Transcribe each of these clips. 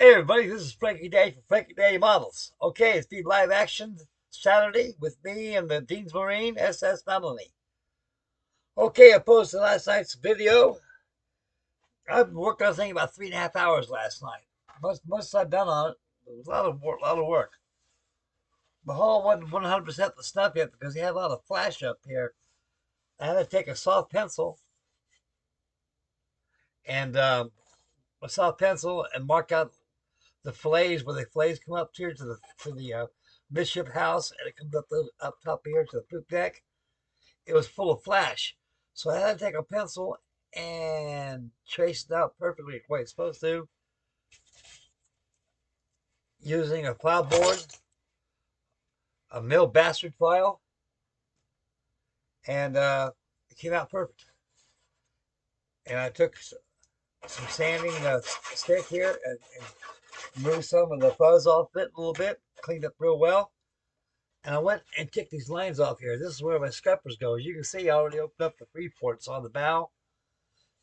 Hey everybody, this is Frankie Day from Frankie Day Models. Okay, it's been live action Saturday with me and the Dean's Marine SS Melanie. Okay, I posted last night's video. I've worked on this thing about 3.5 hours last night. Most I've done on it. It was a lot of work. The hull wasn't 100% the snuff yet because he had a lot of flash up here. I had to take a soft pencil and a soft pencil and mark out the fillets where the fillets come up here to the midship house, and it comes up top here to the poop deck. It was full of flash, so I had to take a pencil and trace it out perfectly the way it's supposed to, using a file board, a mill bastard file, and it came out perfect. And I took some sanding stick here and moved some of the fuzz off it a little bit, cleaned up real well. And I went and took these lines off here. This is where my scuppers go. As you can see, I already opened up the free ports on the bow.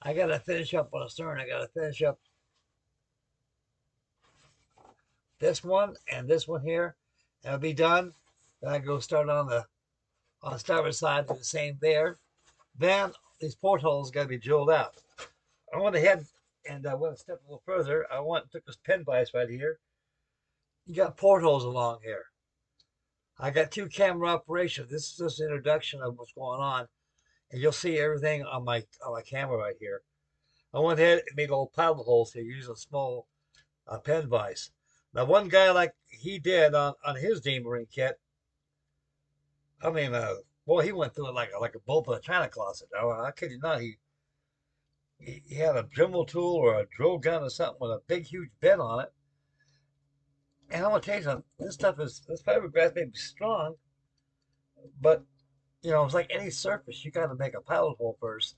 I got to finish up on the stern. I got to finish up this one and this one here. And I'll be done. Then I go start on the starboard side, do the same there. Then these portholes got to be drilled out. I went ahead and I went a step a little further. I took this pen vise right here. You got portholes along here. I got 2 camera operation. This is just an introduction of what's going on, and you'll see everything on my camera right here. I went ahead and made little paddle holes here using a small pen vise. Now, one guy like he did on his Dean Marine kit, I mean, boy, he went through it like a bolt in a china closet. I kid you not, he had a Dremel tool or a drill gun or something with a big, huge bit on it. And I'm gonna tell you something. This fiberglass may be strong, but it's like any surface. You got to make a pilot hole first,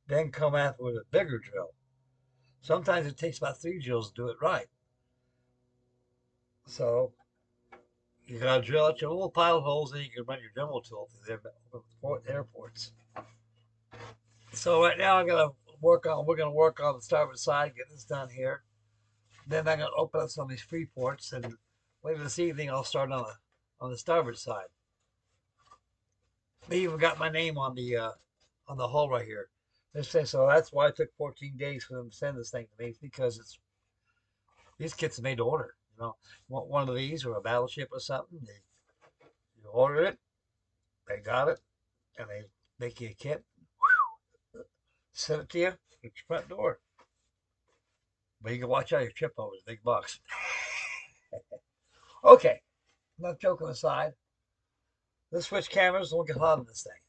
then come after with a bigger drill. Sometimes it takes about 3 drills to do it right. So you got to drill out your little pilot holes, and you can run your Dremel tool through the airports. So right now we're gonna work on the starboard side, get this done here. Then I'm gonna open up some of these free ports, and later this evening I'll start on the starboard side. They even got my name on the hull right here. So that's why it took 14 days for them to send this thing to me, because these kits are made to order. You want one of these or a battleship or something? You order it, they got it, and they make you a kit, send it to you at your front door. But you can watch out your trip over the big box. Okay, enough joking aside. Let's switch cameras and we'll get hot on this thing.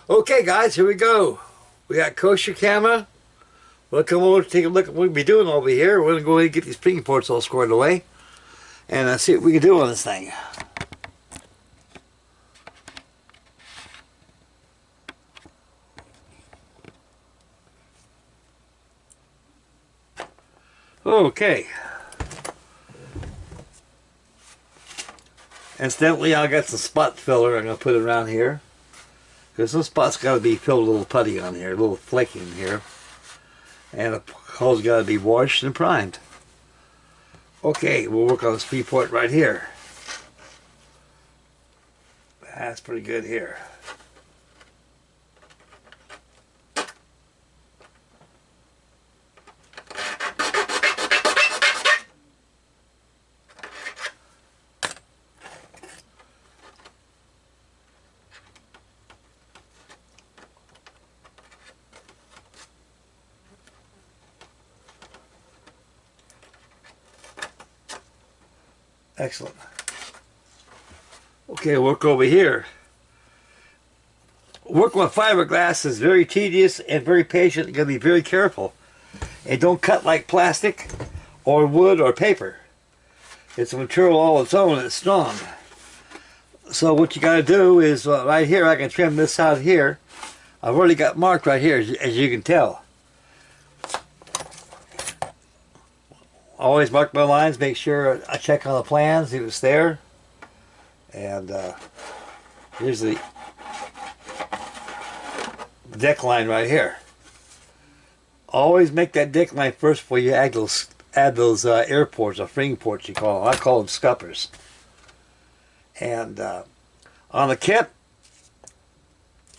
Okay, guys, here we go. We got kosher camera. We'll come over to take a look at what we'll be doing over here. We're going to go ahead and get these pinging ports all squared away and see what we can do on this thing. Okay. Incidentally, I got some spot filler I'm going to put around here, because some spots got to be filled a little putty on here, a little flaking here. And the hole's got to be washed and primed. Okay, we'll work on this free port right here. That's pretty good here. Excellent. Okay, work over here. Working with fiberglass is very tedious and very patient. You gotta be very careful. And don't cut like plastic or wood or paper. It's a material all its own and it's strong. So what you gotta do is, right here, I can trim this out here. I've already got marked right here, as you can tell. Always mark my lines, make sure I check on the plans, see if it's there. And here's the deck line right here. Always make that deck line first before you add those air ports, or fring ports you call them. I call them scuppers. And on the kit,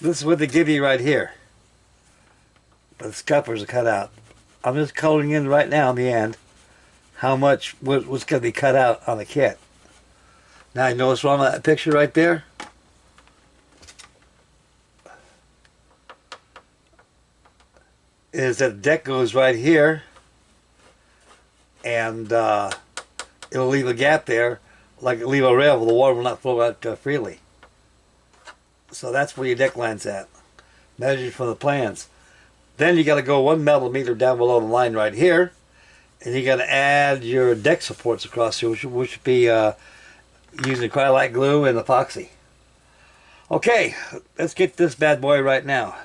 this is what they give you right here. The scuppers are cut out. I'm just coloring in right now in the end how much what's going to be cut out on the kit. Now you notice what's wrong with that picture right there? Is that the deck goes right here, and it'll leave a gap there, like it'll leave a rail where the water will not flow out freely. So that's where your deck line's at, measured from the plans. Then you got to go 1 millimeter down below the line right here, and you got to add your deck supports across here, which would be using cryolite glue and epoxy. Okay, let's get this bad boy right now.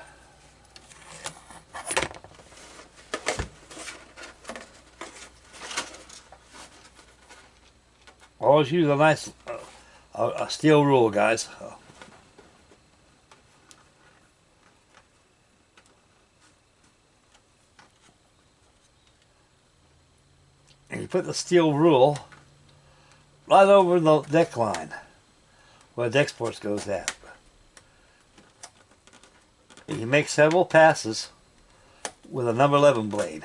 Always use a nice a steel rule, guys. And you put the steel rule right over the deck line where the deck supports goes at. And you make several passes with a number 11 blade.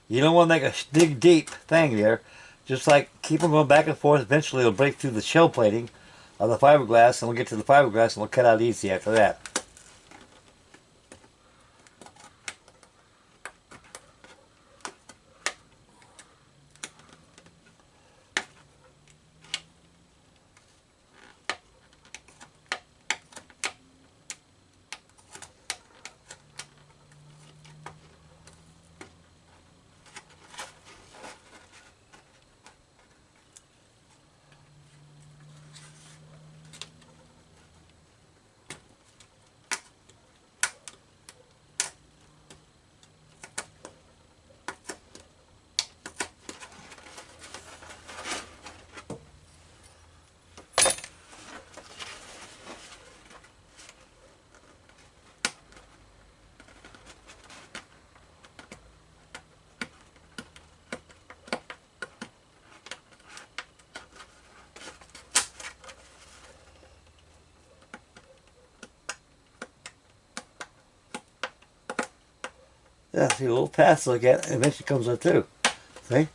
You don't want to make a big deep thing there. Just like keep them going back and forth. Eventually it'll break through the shell plating of the fiberglass, and we'll get to the fiberglass and we'll cut out easy after that. Yeah, see a little pass like that, and eventually comes up too. See?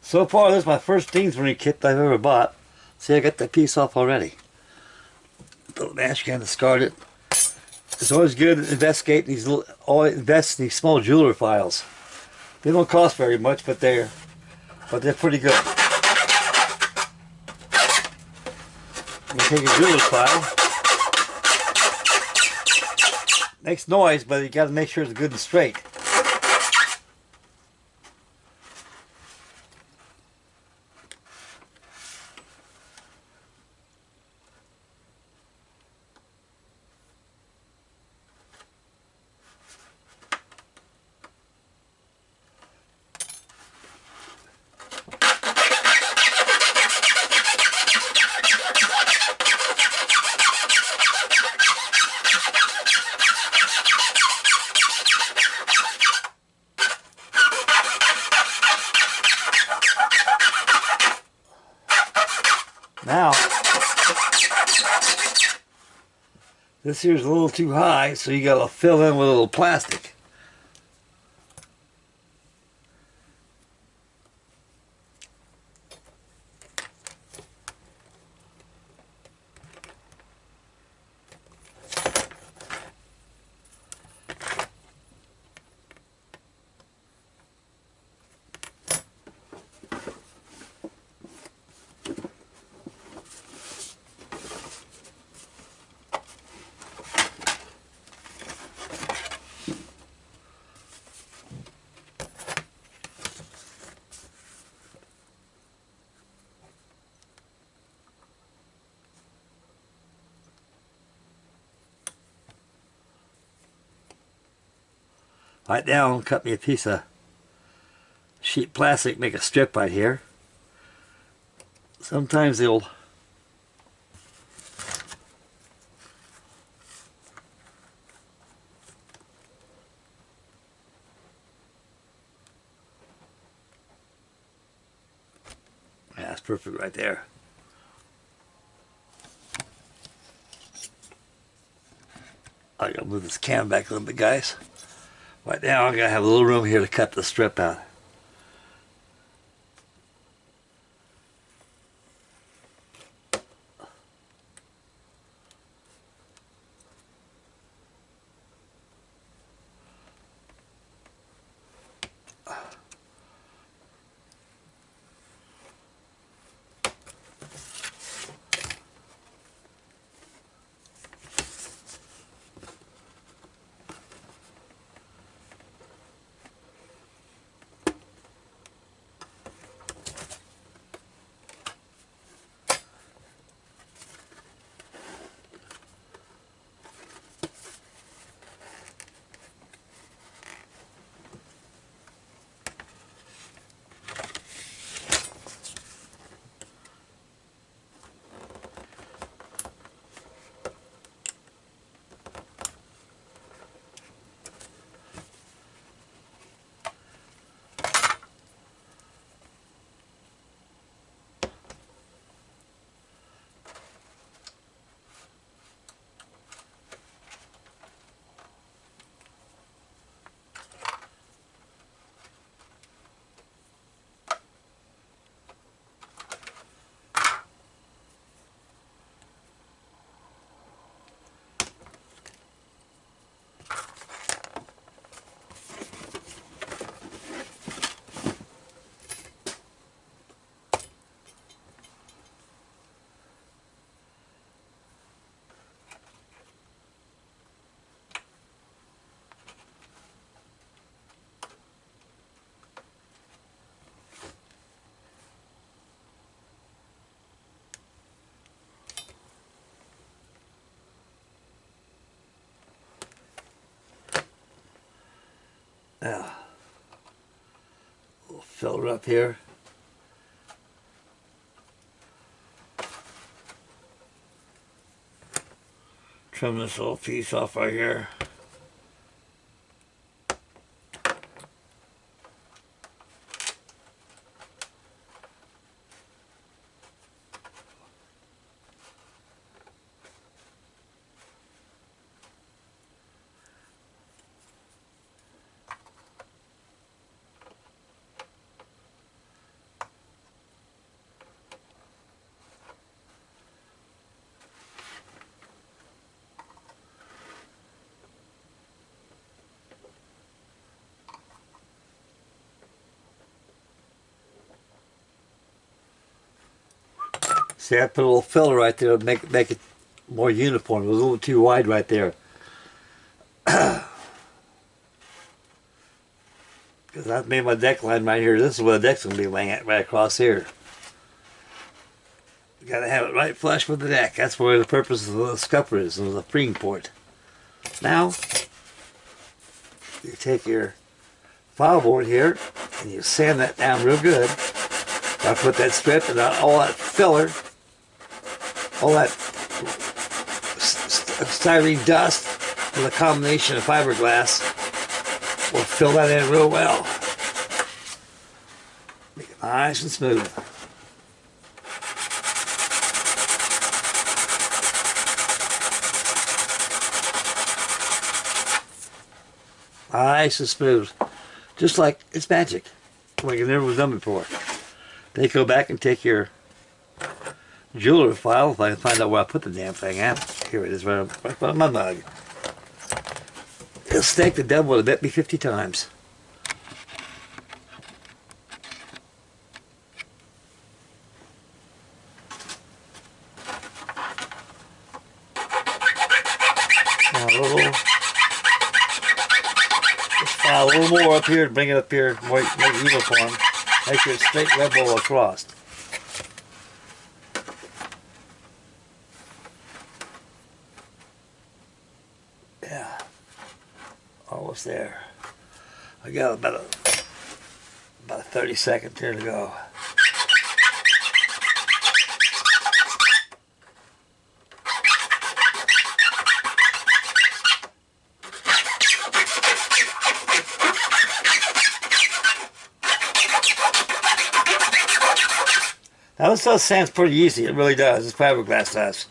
So far, this is my first DEANS ring kit I've ever bought. See, I got that piece off already. The mash can discard it. It's always good to investigate these little, invest in these small jeweler files. They don't cost very much, but they're pretty good. You take a jeweler's file. Makes noise, but you got to make sure it's good and straight. Now, this here's a little too high, so you gotta fill in with a little plastic. Right now, cut me a piece of sheet plastic, make a strip right here. Sometimes they'll yeah, that's perfect right there. I gotta move this cam back a little bit, guys. Right now, I'm gonna have a little room here to cut the strip out. Yeah. A little filler up here. Trim this little piece off right here. See, I put a little filler right there to make it more uniform. It was a little too wide right there. Because I've made my deck line right here. This is where the deck's going to be laying at, right across here. You got to have it right flush with the deck. That's where the purpose of the scupper is, the freeing port. Now, you take your file board here and you sand that down real good. I put that strip and all that filler, all that styrene dust with a combination of fiberglass will fill that in real well. Make it nice and smooth. Nice and smooth. Just like it's magic. Like it never was done before. Then you go back and take your jeweler file, if I can find out where I put the damn thing at. Here it is, right on my mug. It'll stake the devil, it'll bet me 50 times. Now a little more up here, bring it up here, make it uniform. Make sure it's straight level across. Yeah, almost there. I got about a 30-second here to go. Now this stuff sounds pretty easy. It really does. This fiberglass does.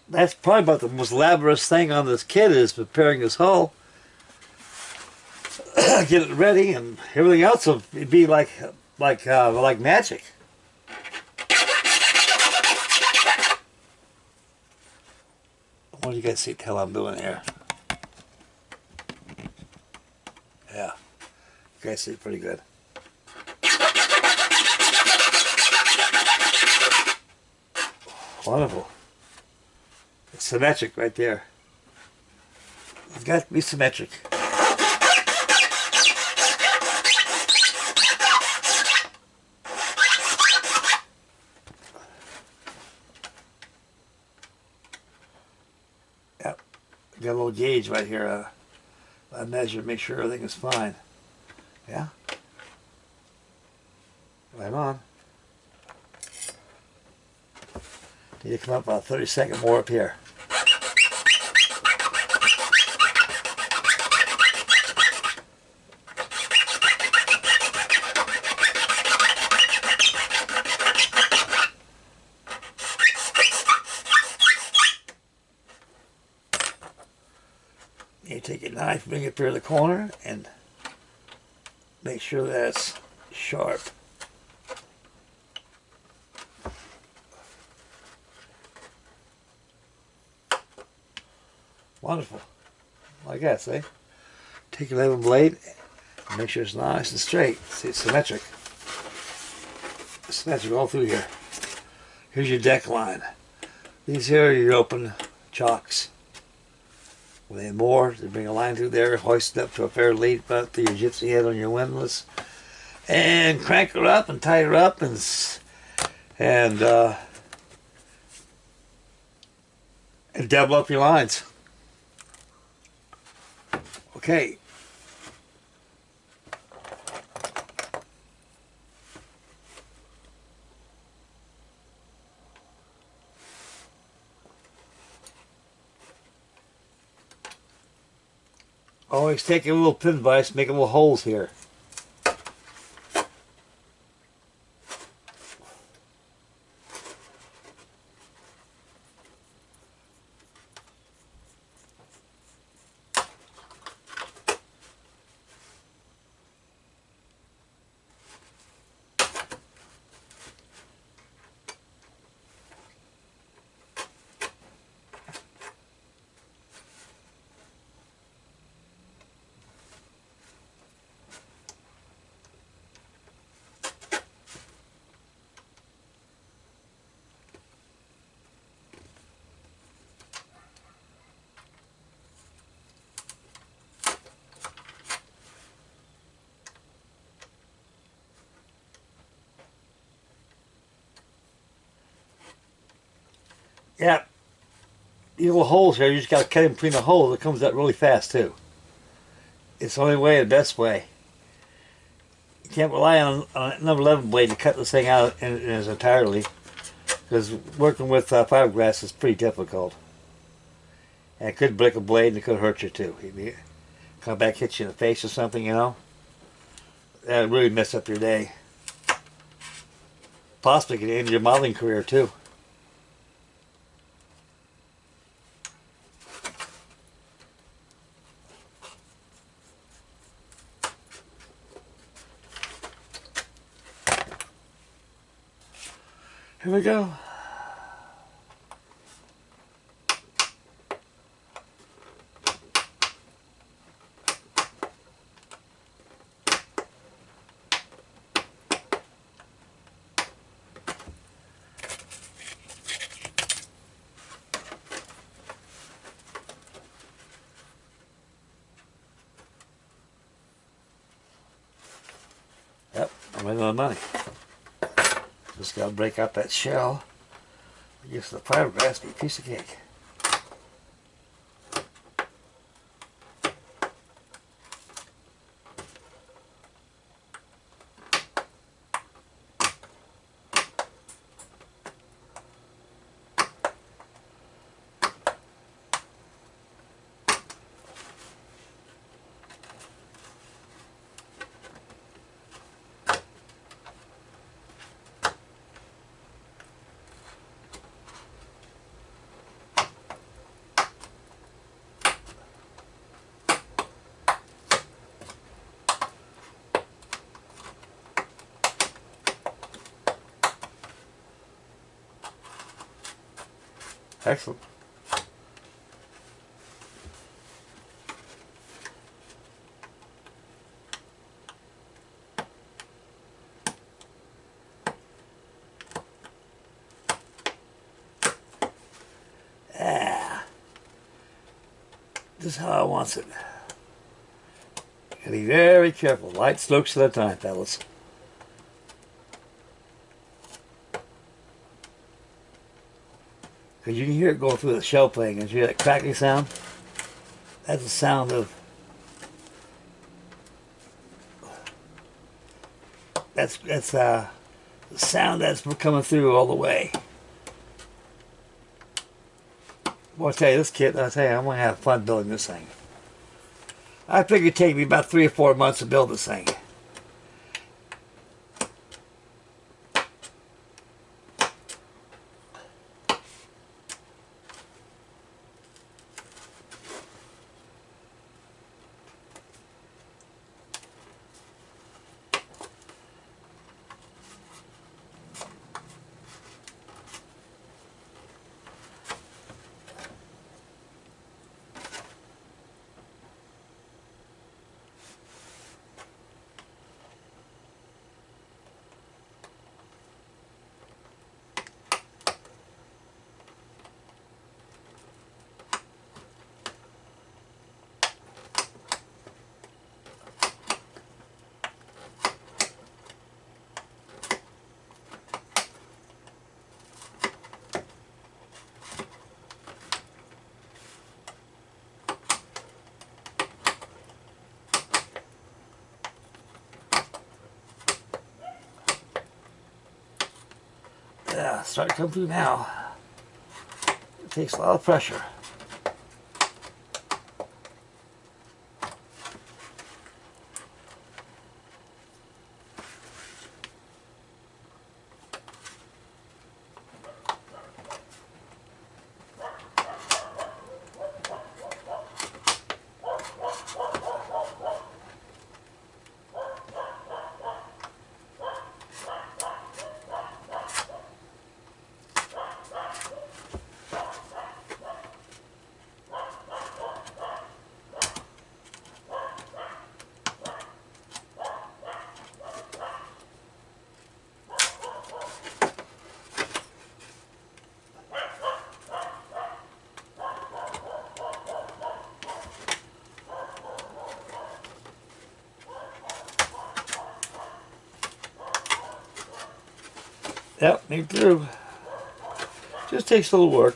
That's probably about the most laborious thing on this kit is preparing this hull. Get it ready, and everything else will be like magic. What do you guys see? Tell I'm doing here. Yeah, you guys see pretty good. Wonderful. It's symmetric right there. It's got to be symmetric. Yep. Got a little gauge right here. I measure, make sure everything is fine. Yeah. Right on. Need to come up about 30 seconds more up here. You take your knife, bring it up here to the corner, and make sure that it's sharp. Wonderful. Like that, see? Take your level blade and make sure it's nice and straight. See, it's symmetric. It's symmetric all through here. Here's your deck line. These here are your open chocks. When they moor, they bring a line through there, hoist it up to a fair lead, put to your gypsy head on your windlass, and crank her up and tie her up and double up your lines. Okay. Always take a little pin vise, make little holes here. Yeah, these little holes here, you just got to cut in between the holes. It comes out really fast too. It's the only way, the best way. You can't rely on a number 11 blade to cut this thing out in its entirely, because working with fiberglass is pretty difficult. And it could break a blade and it could hurt you too. You come back, hit you in the face or something, you know. That would really mess up your day. Possibly could end your modeling career too. Here we go. Win on money. Just gotta break out that shell. Use the fiberglass to be a piece of cake. Excellent. Ah, this is how I want it. Gotta be very careful. Light strokes at a time, fellas. Because you can hear it going through the shell plane. And you hear that cracking sound? That's the sound of... That's the sound that's coming through all the way. Well, I'll tell you, this kit, I'll tell you, I'm going to have fun building this thing. I figured it'd take me about 3 or 4 months to build this thing. Yeah, starting to come through now. It takes a lot of pressure. Yep, me too. Just takes a little work.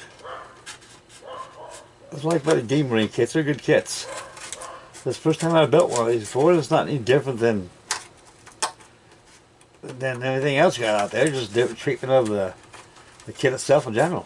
It's like by the Game Marine kits. They're good kits. This is the first time I built one of these before. It's not any different than anything else you got out there. Just different treatment of the kit itself in general.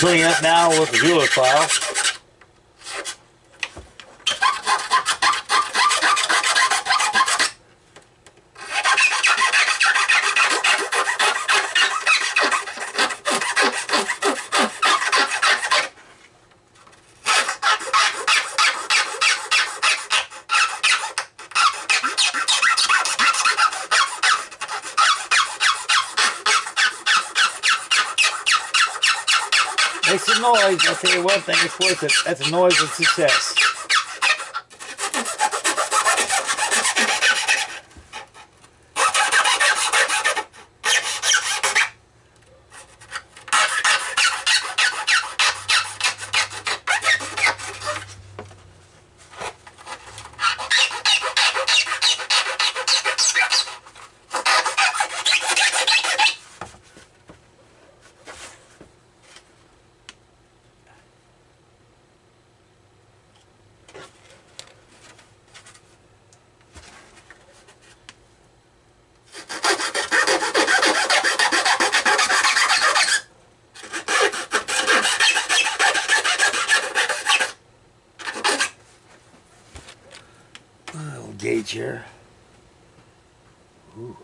clean up now with the jeweler file. Makes a noise. I'll tell you one thing, it's worth it. That's a noise of success. Gauge here. Ooh.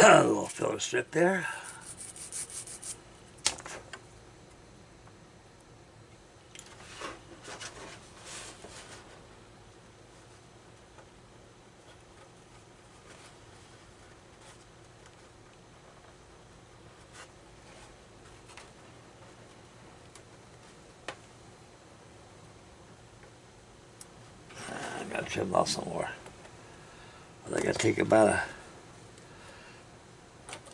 A little filler strip there. I gotta trim off some more. I gotta take about a,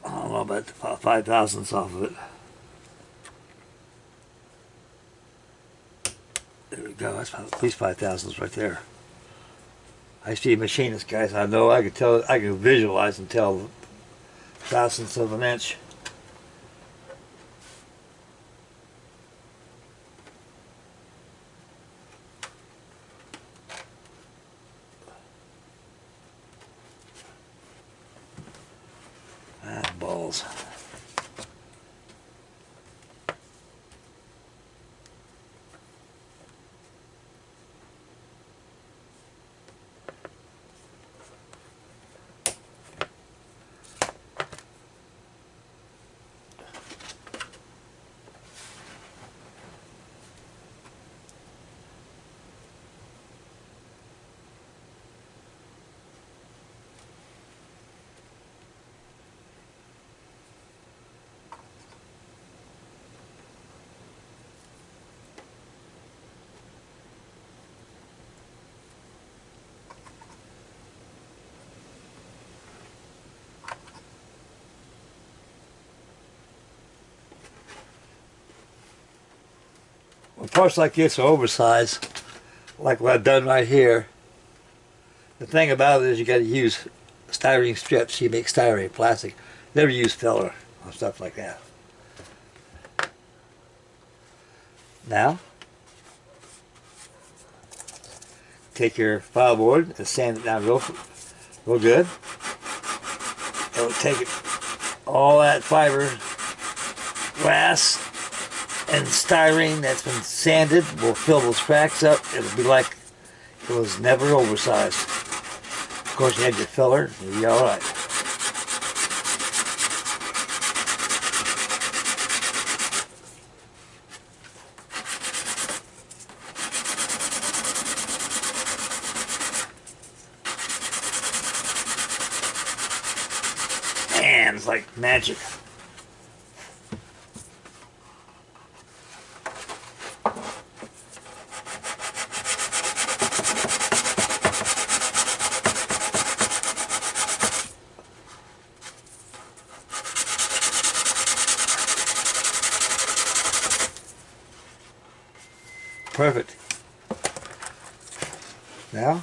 I don't know, about 5 thousandths off of it. There we go. That's at least 5 thousandths right there. I used to be a machinist, guys. I know I could tell, I could visualize and tell thousandths of an inch. Ah, balls. When parts like this are oversized, like what I've done right here, the thing about it is you got to use styrene strips. You make styrene plastic. Never use filler on stuff like that. Now, take your file board and sand it down real good. It'll take it, all that fiber, glass, and styrene that's been sanded will fill those cracks up. It'll be like it was never oversized. Of course, you had your filler, you'll be alright. Man, it's like magic. perfect. Now,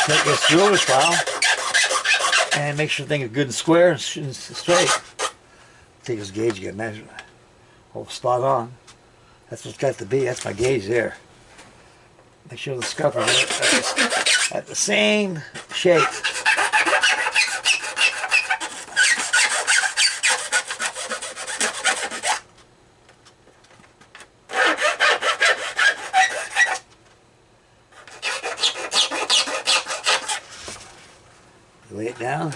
take this drill file and make sure the thing is good and square and straight. Take this gauge again, measure. Oh, spot on. That's what's got to be. That's my gauge there. Make sure the scuffers are at the same shape. You lay it down.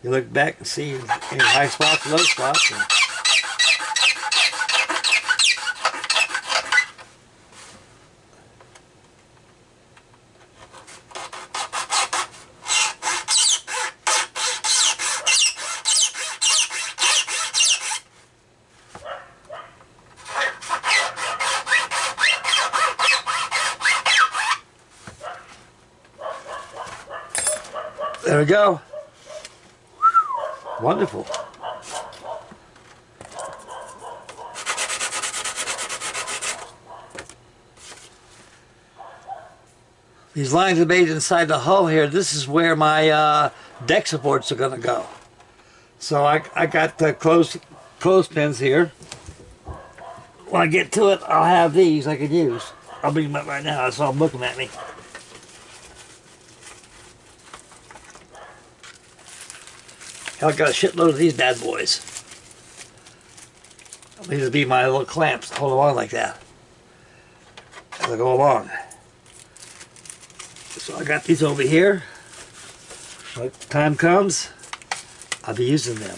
You look back and see any high spots, low spots. And there we go. Wonderful. These lines are made inside the hull here. This is where my deck supports are going to go. So I got the clothespins here. When I get to it, I'll have these I could use. I'll bring them up right now. That's all I'm looking at me. I've got a shitload of these bad boys. These will be my little clamps to hold them on like that as I go along. So I got these over here. When time comes, I'll be using them.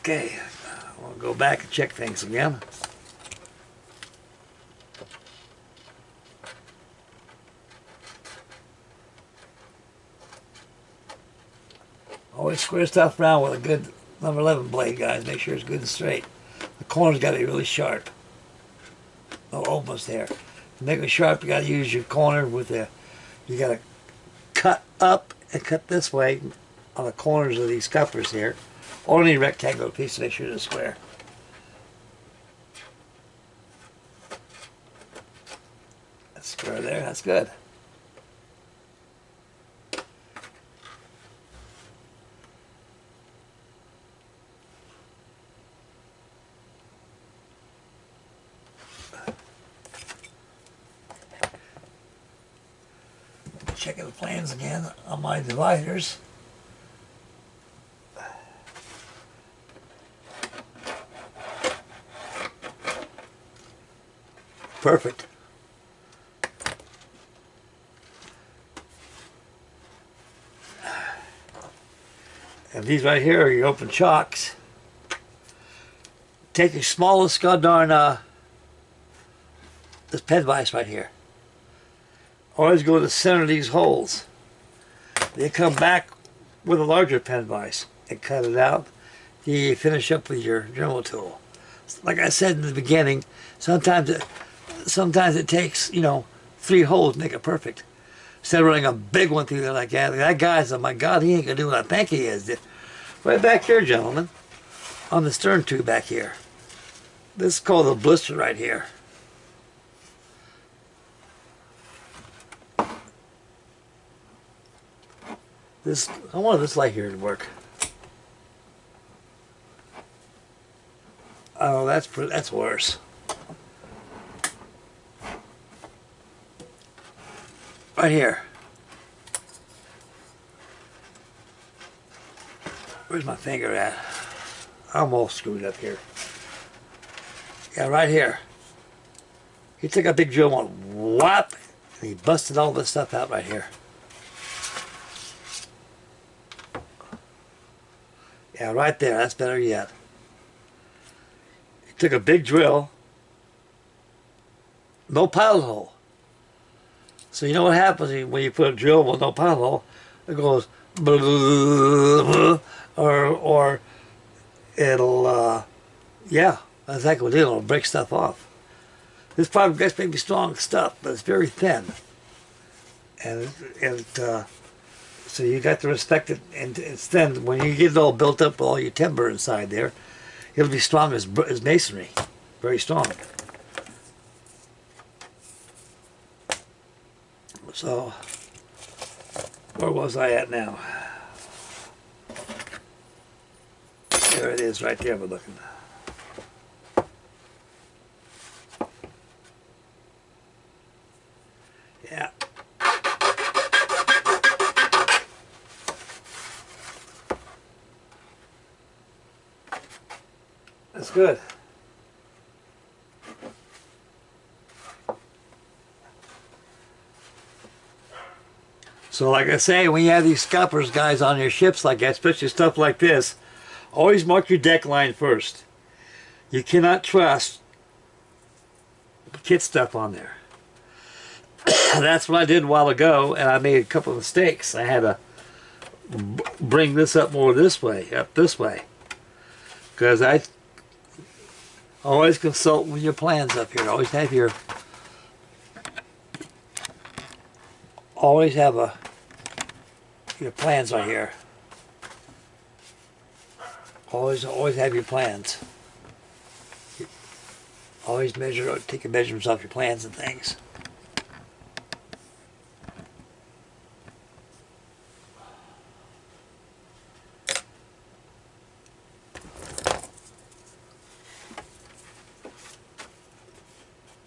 Okay, I'll go back and check things again. Always square stuff around with a good number 11 blade, guys. Make sure it's good and straight. The corner's got to be really sharp. Oh, almost there. To make it sharp, you got to use your corner with the. You got to cut up and cut this way on the corners of these scuppers here, or any rectangular piece to make sure it's square. That's square there. That's good. Checking the plans again on my dividers. Perfect. And these right here are your open chocks. Take your smallest goddamn this pen vise right here. Always go to the center of these holes. They come back with a larger pen vise and cut it out. You finish up with your Dremel tool. Like I said in the beginning, sometimes it takes, you know, 3 holes to make it perfect. Instead of running a big one through there like that. That guy's, oh my God, he ain't gonna do what I think he is. Right back here, gentlemen, on the stern tube back here. This is called a blister right here. I want this light here to work. Oh, that's worse. Right here. Where's my finger at? I'm all screwed up here. Yeah, right here. He took a big drill and whop, and he busted all this stuff out right here. Yeah, right there. That's better yet. He took a big drill, no pilot hole. So you know what happens when you put a drill with no pilot hole? It goes or it'll yeah, that's exactly what it'll break stuff off. This product gets maybe strong stuff, but it's very thin, and So you got to respect it, and it's then when you get it all built up with all your timber inside there, it'll be strong as masonry, very strong. So where was I at now? There it is, right there. We're looking. Yeah. That's good. So like I say, when you have these scuppers guys on your ships like that, especially stuff like this, always mark your deck line first. You cannot trust kit stuff on there. That's what I did a while ago, and I made a couple of mistakes. I had to bring this up more this way, because I always consult with your plans up here. Always have your, your plans are here. Always have your plans. Always take your measurements off your plans and things.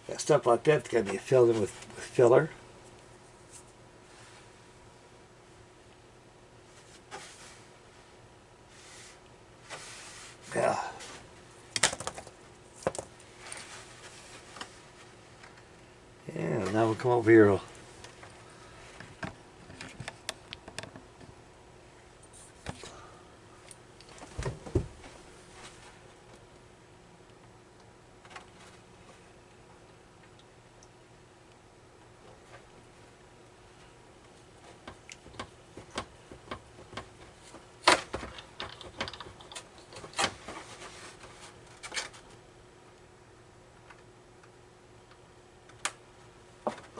That stuff like that's got to be filled in with filler. Yeah. Yeah, now we'll come over here.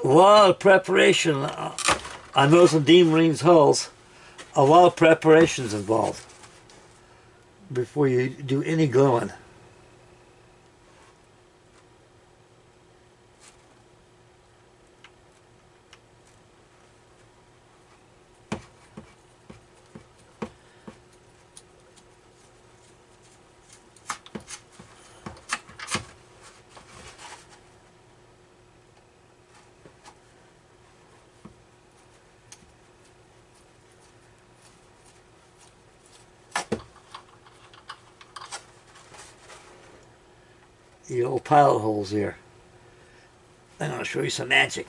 A lot of preparation. I know some Dean Marine's hulls. A lot of preparations involved before you do any gluing. The old pilot holes here. I'm going to show you some magic.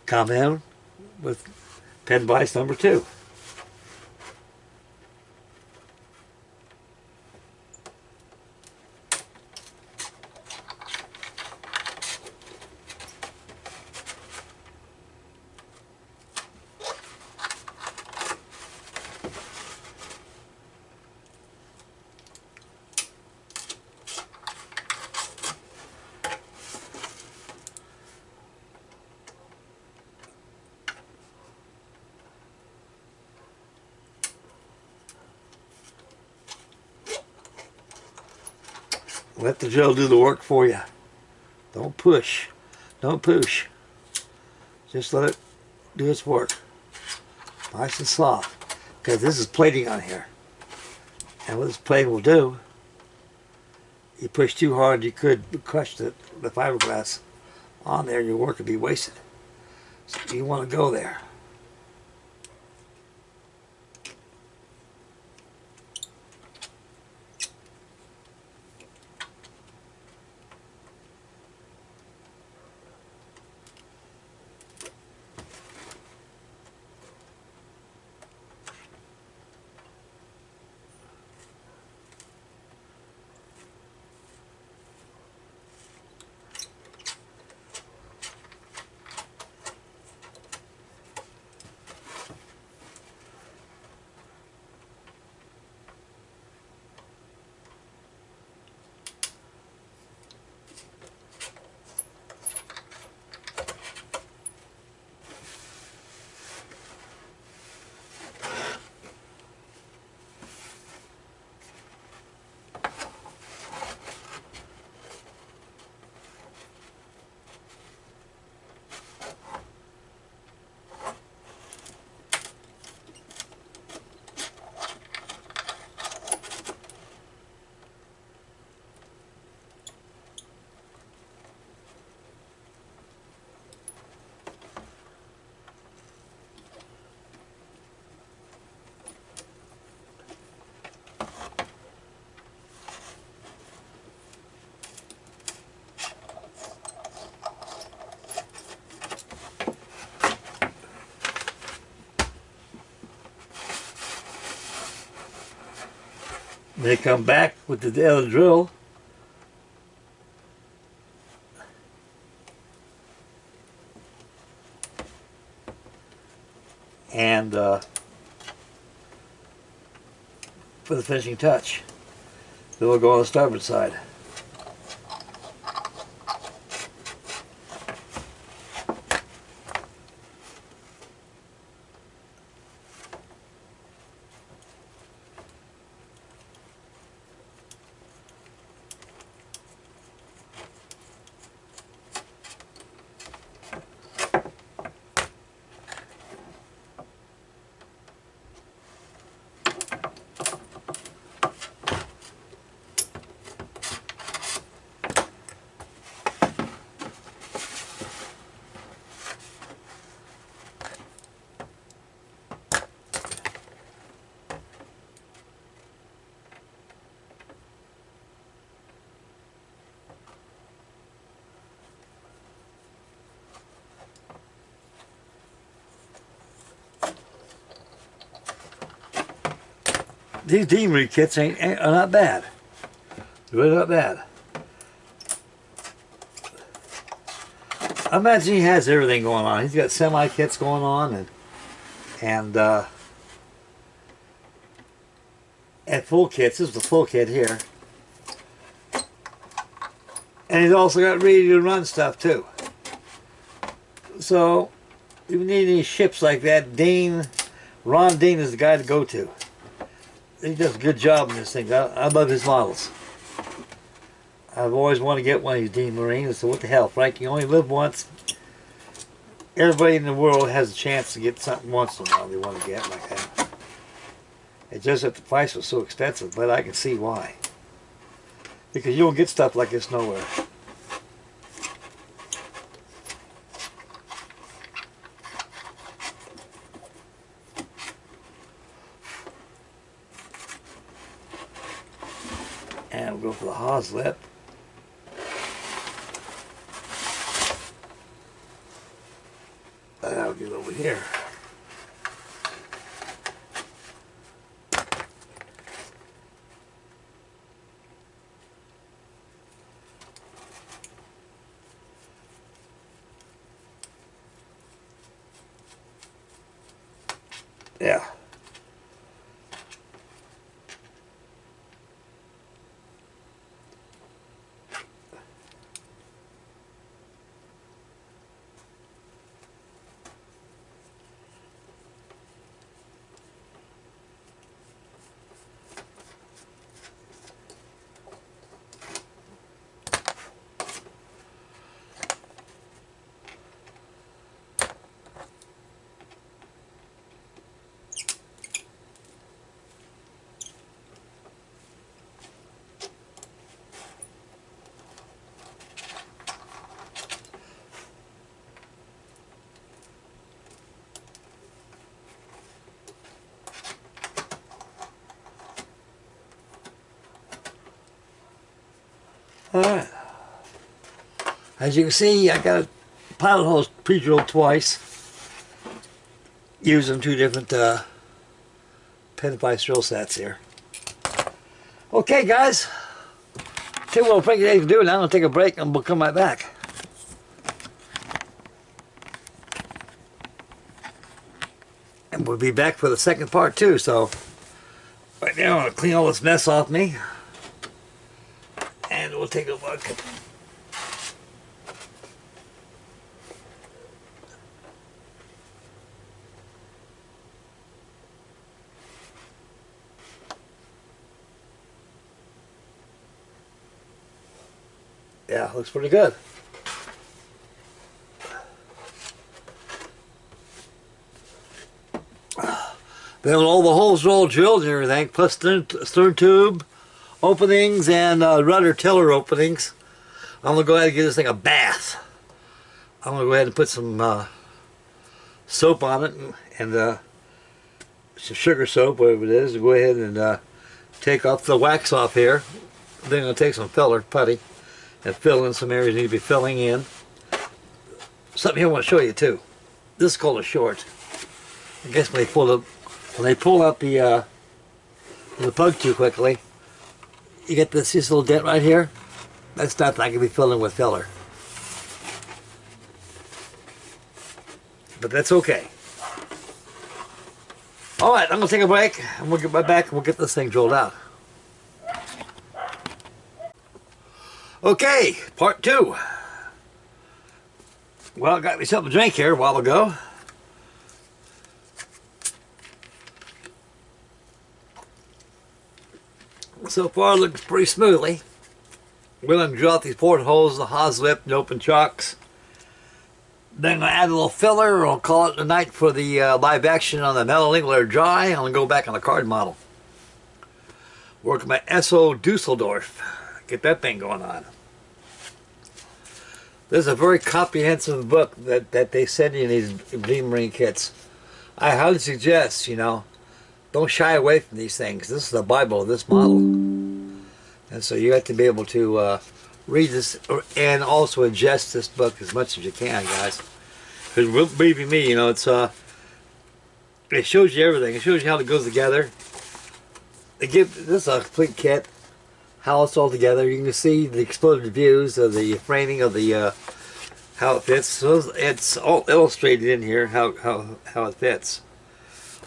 Come in with pen vise number 2. Let the gel do the work for you. Don't push. Don't push. Just let it do its work. Nice and soft. Because this is plating on here. And what this plating will do, you push too hard, you could crush the fiberglass on there and your work would be wasted. So you want to go there. They come back with the other drill. And for the finishing touch. Then we'll go on the starboard side. These DEANS kits are not bad. They're really not bad. I imagine he has everything going on. He's got semi kits going on and full kits. This is the full kit here. And he's also got ready to run stuff too. So if you need any ships like that, Ron Dean is the guy to go to. He does a good job in this thing. I love his models. I've always wanted to get one of these DEANS Marines. So what the hell, Frank? You only live once. Everybody in the world has a chance to get something once in a while they want to get like that. It's just that the price was so expensive, but I can see why. Because you don't get stuff like this nowhere. And we'll go for the hawse lip. I'll get over here. Yeah. Alright. As you can see, I got pilot holes pre-drilled twice. Using two different pin device drill sets here. Okay, guys. See what Frankie can do now. I'm going to take a break and we'll come right back. And we'll be back for the second part too. So, right now I'm going to clean all this mess off me. And we'll take a look. Yeah, looks pretty good. Then all the holes are all drilled and everything, plus stern tube openings and rudder tiller openings. I'm going to go ahead and give this thing a bath. I'm going to go ahead and put some soap on it and some sugar soap, whatever it is, and go ahead and take off the wax off here. Then I'm going to take some filler putty and fill in some areas that need to be filling in. Something here I want to show you too. This is called a short. I guess when they pull out the plug too quickly, You get this little dent right here? That's not that can be filled in with filler. But that's okay. Alright, I'm going to take a break, and we'll get right back and we'll get this thing drilled out. Okay, part 2. Well, I got myself a drink here a while ago. So far, it looks pretty smoothly. We're going to drill out these portholes, the hose lip, and open chocks. Then I'm going to add a little filler, and I'll call it a night for the live action on the MELLENIE. Let it dry, and I'll go back on the card model. Work my SO Dusseldorf. Get that thing going on. This is a very comprehensive book that they send you in these Dream Marine kits. I highly suggest, you know, don't shy away from these things. This is the Bible of this model. And so you have to be able to read this and also ingest this book as much as you can, guys. Because believe me, you know, it shows you everything. It shows you how it goes together. This is a complete kit. How it's all together. You can see the exploded views of the framing of the how it fits. So it's all illustrated in here how it fits.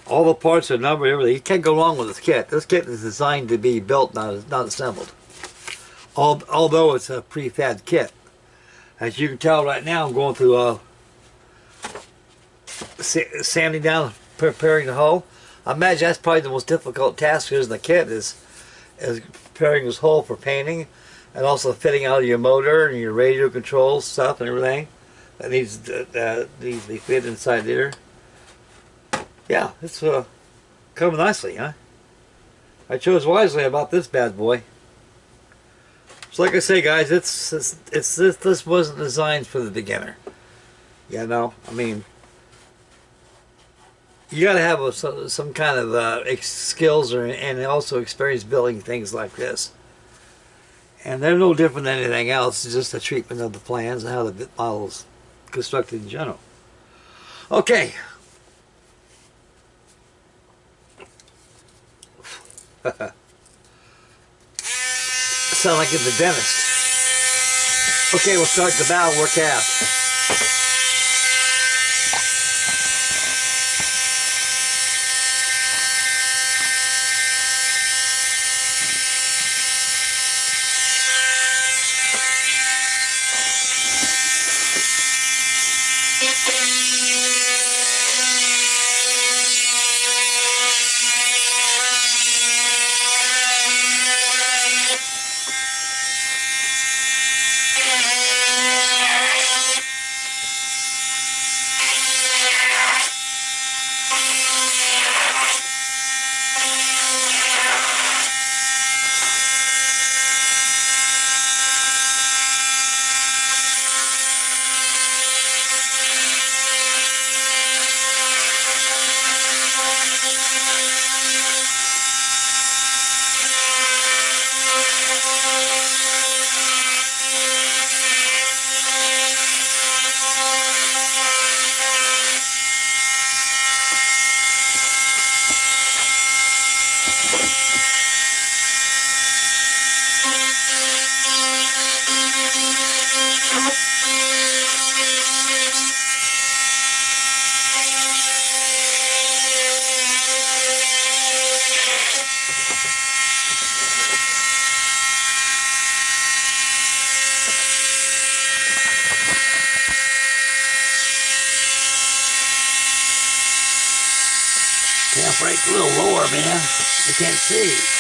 All the parts are numbered, everything. You can't go wrong with this kit. This kit is designed to be built, not assembled. Although it's a prefab kit. As you can tell right now, I'm going through sanding down, preparing the hull. I imagine that's probably the most difficult task in the kit is preparing this hull for painting, and also fitting out your motor and your radio control stuff and everything that needs to be fit inside there. Yeah, it's coming nicely, huh? I chose wisely about this bad boy. So like I say, guys, this wasn't designed for the beginner. You know, I mean, you got to have some kind of skills and also experience building things like this. And they're no different than anything else. It's just a treatment of the plans and how the model's constructed in general. Okay. Sound like it's a dentist. Okay, we'll start the bow work out. Can't break a little lower, man. You can't see.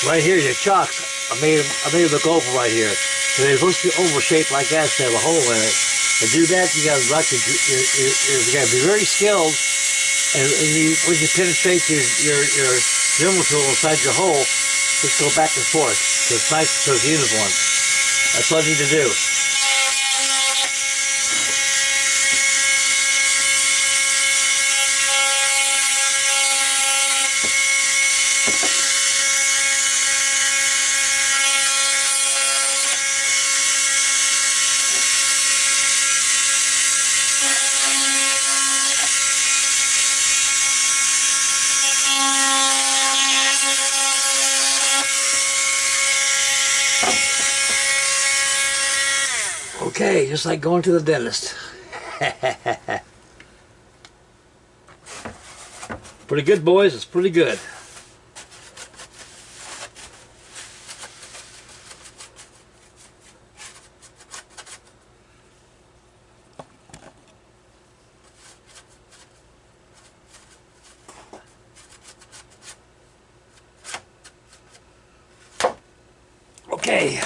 Right here, your chocks, I made them look oval right here. So they're supposed to be oval shaped like that, so they have a hole in it. To do that, you gotta you gotta be very skilled. And when you penetrate your Dremel tool inside your hole, just go back and forth. So it's nice, so it's uniform. That's all you need to do. Okay, just like going to the dentist. Pretty good, boys. It's pretty good. Okay.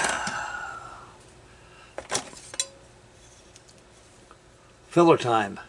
Filler time.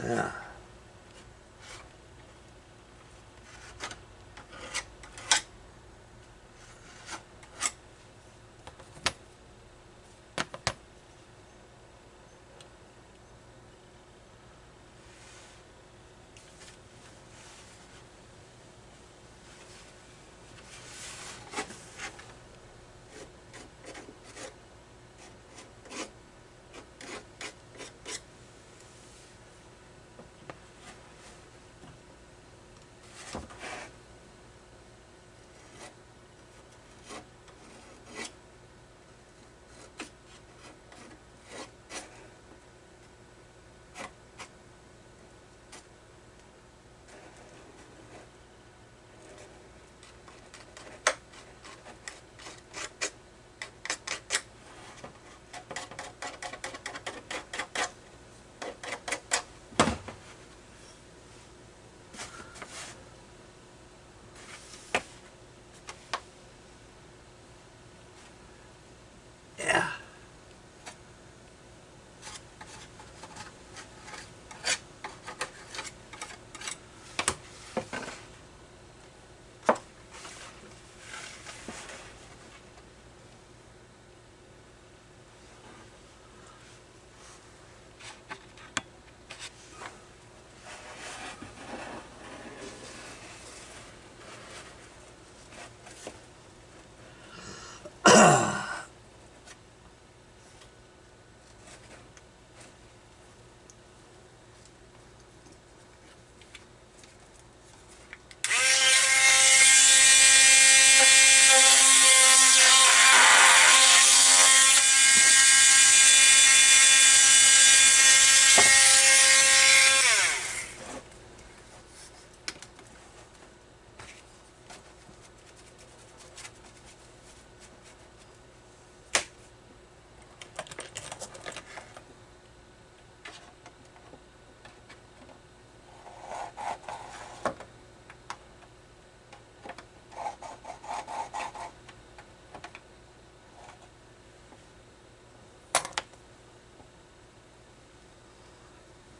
Yeah.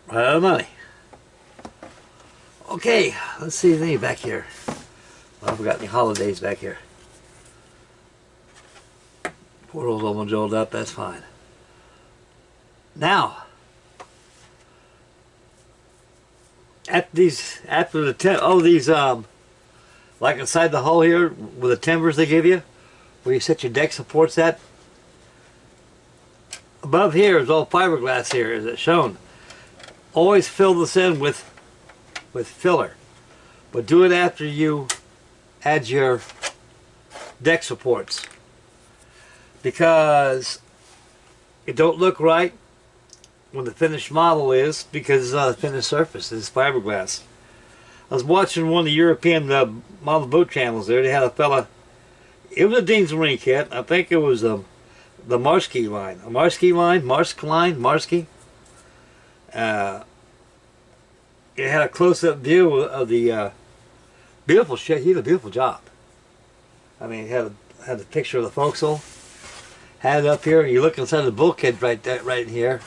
Right out of money. Okay, let's see if any back here. I haven't got any holidays back here. Portal's almost rolled up, that's fine. Now, after these like inside the hull here with the timbers they give you, where you set your deck supports at, above here is all fiberglass here, as it's shown. Always fill this in with filler, but do it after you add your deck supports, because it don't look right when the finished model is, because it's not a finished surface, it's fiberglass. I was watching one of the European model boat channels there. They had a fella, it was a DEANS marine kit, I think it was the Marsky line, it had a close-up view of the beautiful shit. He did a beautiful job. I mean, had a picture of the forecastle, had it up here, and you look inside the bulkhead right here.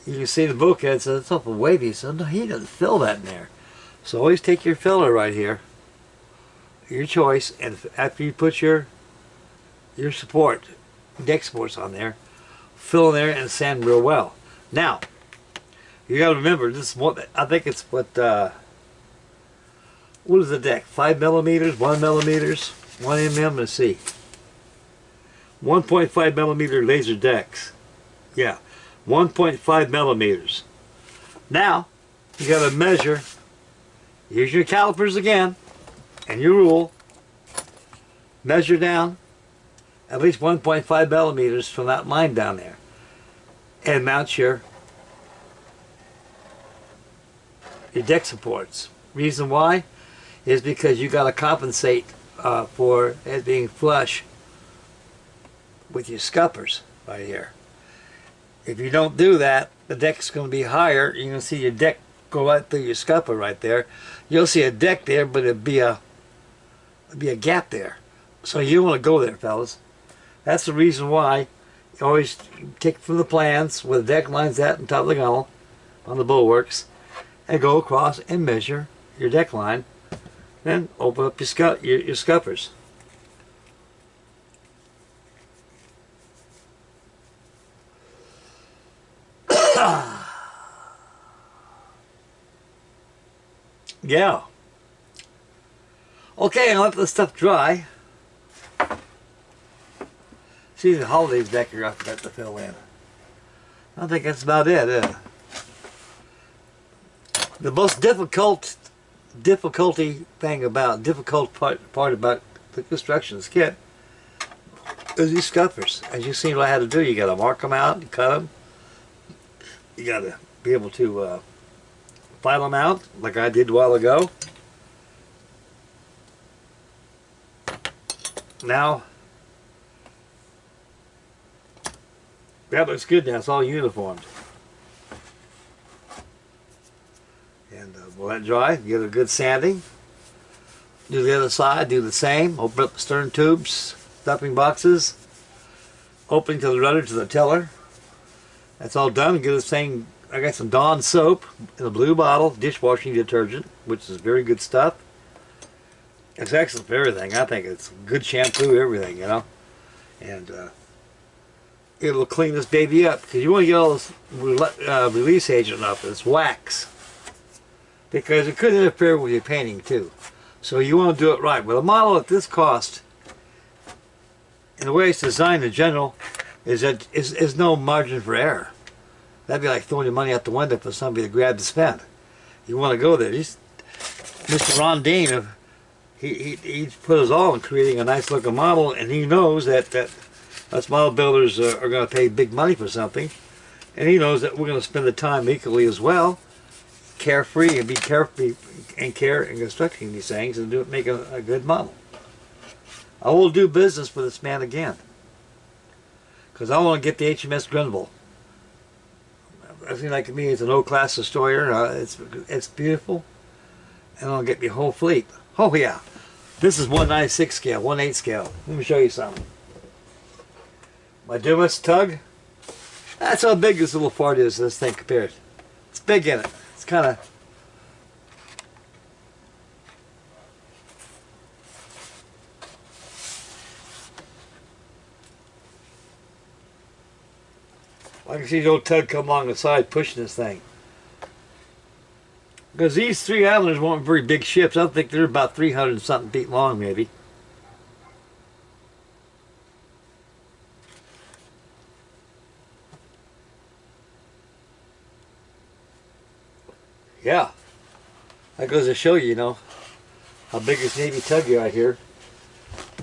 You can see the bulkhead, so it's awful wavy. So no, he doesn't fill that in there. So always take your filler right here, your choice, and after you put your support, deck supports on there, fill in there and sand real well. Now, you got to remember, this is what I think it's what is the deck? 5 millimeters, 1 millimeters, 1 mm. Let's see, 1.5 millimeter laser decks. Yeah, 1.5 millimeters. Now you got to measure. Use your calipers again, and your rule. Measure down at least 1.5 millimeters from that line down there, and mount your deck supports. Reason why is because you got to compensate for it being flush with your scuppers right here. If you don't do that, the deck's going to be higher. You're going to see your deck go right through your scupper right there. You'll see a deck there, but it'd be a gap there. So you don't want to go there, fellas. That's the reason why you always take from the plans where the deck line's at on top of the gunnel on the bulwarks, and go across and measure your deck line, then open up your scuppers. Yeah. Okay, I'll let this stuff dry. See the holidays back here I forgot to fill in. I think that's about it. The most difficult part about the construction kit is these scuppers. As you see what I had to do, you got to mark them out and cut them. You got to be able to file them out like I did a while ago. Now that looks good now. It's all uniformed. And we'll let it dry, give it a good sanding. Do the other side, do the same. Open up the stern tubes, stuffing boxes, opening to the rudder to the tiller. That's all done. Get the same. I got some Dawn soap in a blue bottle, dishwashing detergent, which is very good stuff. It's excellent for everything. I think it's good shampoo, everything, you know. And it'll clean this baby up, because you want to get all this release agent off. It's wax, because it could interfere with your painting too. So you want to do it right. With a model at this cost, and the way it's designed in general, is that is no margin for error. That'd be like throwing your money out the window for somebody to grab to spend. You want to go there. Mr. Ron Dean, he put us all in creating a nice looking model, and he knows that us model builders are going to pay big money for something, and he knows that we're going to spend the time equally as well, carefree, and be carefree and care in constructing these things, and make a good model. I will do business with this man again, because I want to get the HMS Grenville. I think like me, it's an O-class destroyer. It's beautiful, and I'll get the whole fleet. Oh yeah, this is 196 scale, 1/8 scale. Let me show you something. My Dumas tug, That's how big this little part is, this thing compared. It's big in it. It's kind of... I can see the old tug come along the side pushing this thing. Because these three islanders weren't very big ships. I think they're about 300 and something feet long, maybe. Yeah. That goes to show you, you know, how big this Navy tug right here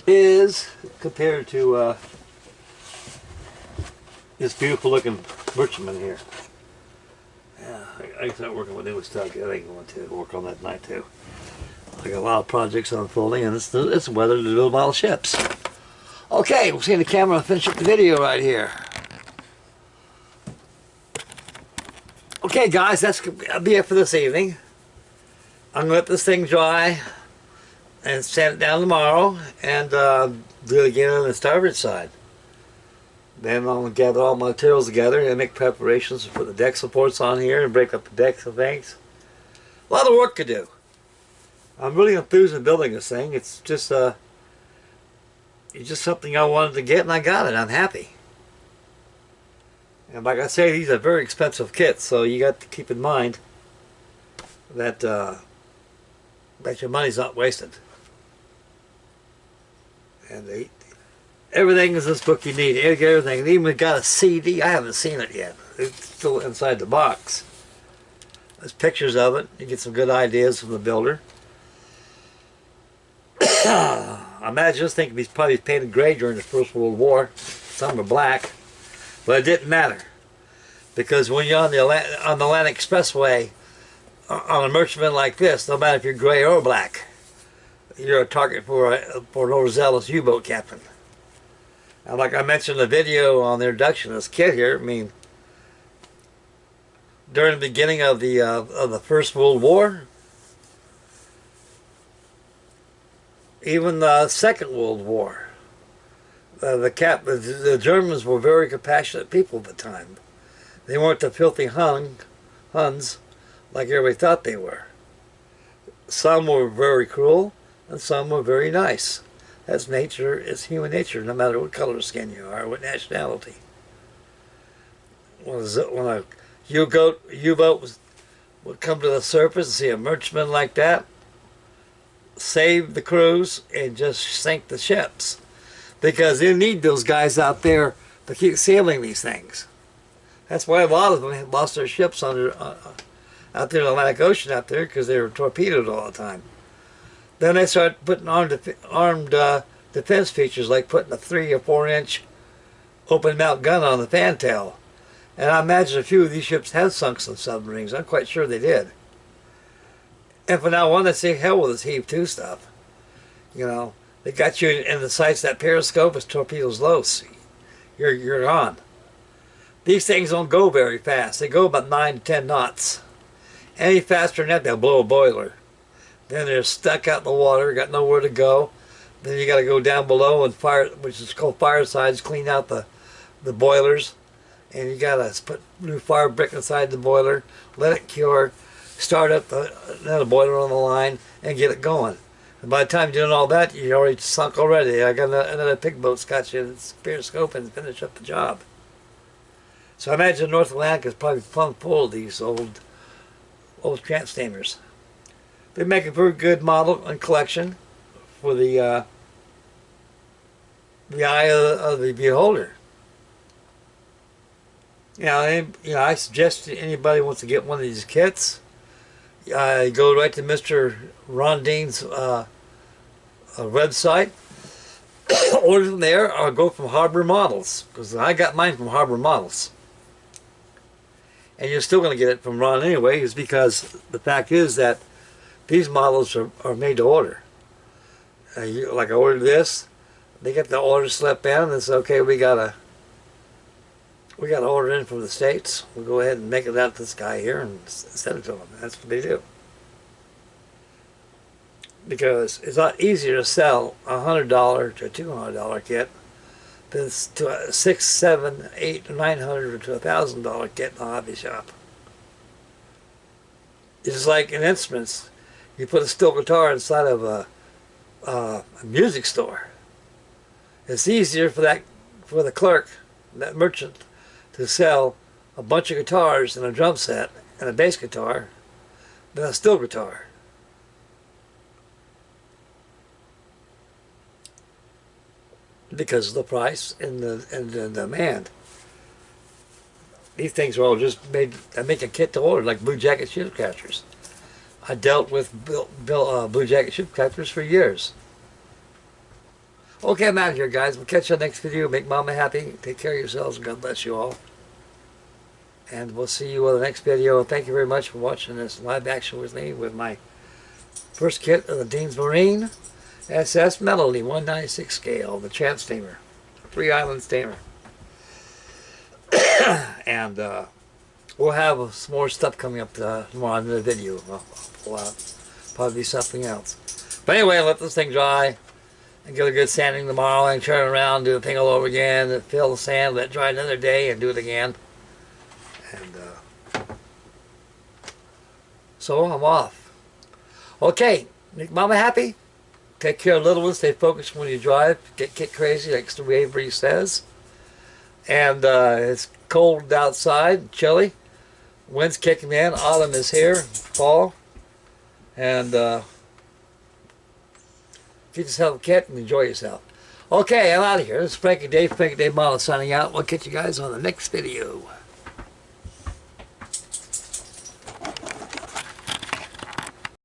is compared to this beautiful looking merchantman here. Yeah, I can start working with newest tug. I ain't going to work on that tonight too. I got a lot of projects unfolding, and it's the weather to build model ships. Okay, we'll see the camera and finish up the video right here. Okay, guys, that'll be it for this evening. I'm gonna let this thing dry and sand it down tomorrow, and do it again on the starboard side. Then I'm going to gather all my materials together and make preparations to put the deck supports on here and break up the decks and things. A lot of work to do. I'm really enthused in building this thing. It's just something I wanted to get, and I got it. I'm happy. And like I say, these are very expensive kits, so you got to keep in mind that that your money's not wasted. And everything is this book you need. You get everything. And even got a CD. I haven't seen it yet. It's still inside the box. There's pictures of it. You get some good ideas from the builder. I imagine this thing was probably painted gray during the First World War. Some were black. But it didn't matter. Because when you're on the Atlantic Expressway, on a merchantman like this, no matter if you're gray or black, you're a target for an overzealous U-boat captain. And like I mentioned in the video on the introduction of this kit here, I mean, during the beginning of the First World War, even the Second World War, the Germans were very compassionate people at the time. They weren't the filthy Huns like everybody thought they were. Some were very cruel, and some were very nice. That's nature, it's human nature, no matter what color of skin you are, what nationality. When a U-boat would come to the surface and see a merchantman like that, save the crews and just sink the ships. Because they need those guys out there to keep sailing these things. That's why a lot of them lost their ships out there in the Atlantic Ocean out there, because they were torpedoed all the time. Then they started putting armed defense features, like putting a 3 or 4 inch open mount gun on the fantail. And I imagine a few of these ships have sunk some submarines. I'm quite sure they did. And from now on, they say hell with this heave 2 stuff. You know, they got you in the sights, that periscope is torpedoes low. You're on. These things don't go very fast. They go about 9 to 10 knots. Any faster than that, they'll blow a boiler. Then they're stuck out in the water, got nowhere to go. Then you got to go down below and fire, which is called firesides, clean out the boilers. And you got to put new fire brick inside the boiler, let it cure, start up another boiler on the line, and get it going. And by the time you're doing all that, you're already sunk already. I got another pig boat's got you in its periscope and finish up the job. So I imagine North Atlantic is probably plumb full of these old tramp steamers. They make a very good model and collection for the eye of the beholder. I suggest to anybody who wants to get one of these kits, go right to Mr. Ron Dean's website, order them there, or go from Harbor Models, because I got mine from Harbor Models. And you're still going to get it from Ron anyway, is because the fact is that these models are made to order. Like I ordered this, they get the order slip in, and it's okay. We got to order in from the States. We'll go ahead and make it out to this guy here and send it to them. That's what they do. Because it's a lot easier to sell a $100 to $200 kit this to a $600, $700, $800, $900 to $1,000 kit in the hobby shop. It's like in instruments. You put a steel guitar inside of a music store. It's easier for the clerk, that merchant, to sell a bunch of guitars and a drum set and a bass guitar than a steel guitar. Because of the price and the demand. These things are all just made. I make a kit to order, like Blue Jacket ship catchers. I dealt with Blue Jacket ship catchers for years. Okay, I'm out of here, guys. We'll catch you on the next video. Make Mama happy. Take care of yourselves, and God bless you all. And we'll see you on the next video. Thank you very much for watching this live action with me with my first kit of the DEANS Marine SS MELLENIE 196 scale, the Chance steamer, 3-island steamer. And we'll have some more stuff coming up tomorrow in the video. I'll pull out probably something else. But anyway, let this thing dry and give it a good sanding tomorrow and turn it around, do the thing all over again, and fill the sand, let it dry another day and do it again. And so I'm off. Okay, make Mama happy. Take care of little ones. Stay focused when you drive. Get crazy, like Mr. Avery says. And it's cold outside, chilly. Wind's kicking in. Autumn is here. Fall. And get yourself a kit and enjoy yourself. Okay, I'm out of here. This is Frankie Dave Model signing out. We'll catch you guys on the next video.